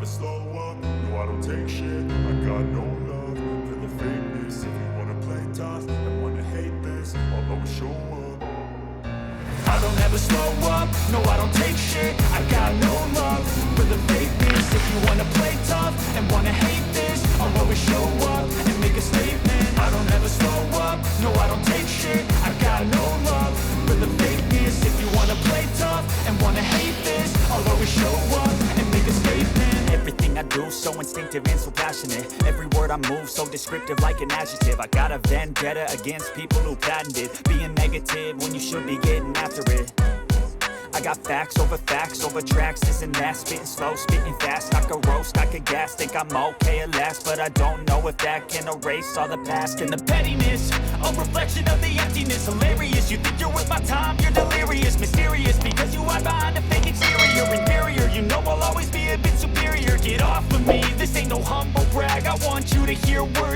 slow up, no I don't take shit. I got no love for the fakeness. If you wanna play tough and wanna hate this, I'll always show up. I don't ever slow up, no I don't take shit. I got no love for the fakeness. If you wanna play tough and wanna hate this, I'll always show up and make a statement. I don't ever slow up, no I don't take shit. I got no love for the fakeness. If you wanna play tough and wanna hate this, I'll always show up and make a statement. Everything I do so instinctive and so passionate. Every word I move so descriptive like an adjective. I got a vendetta against people who patented being negative when you should be getting after it. I got facts over tracks, this and that. Spitting slow, spitting fast, I could roast, I could gas. Think I'm okay at last, but I don't know if that can erase all the past. And the pettiness, a reflection of the emptiness. Hilarious, you think you're worth my time, you're delirious. Mysterious, because you hide behind a fake exterior. Inferior, you know I'll always be a bit superior. Get off of me, this ain't no humble brag. I want you to hear words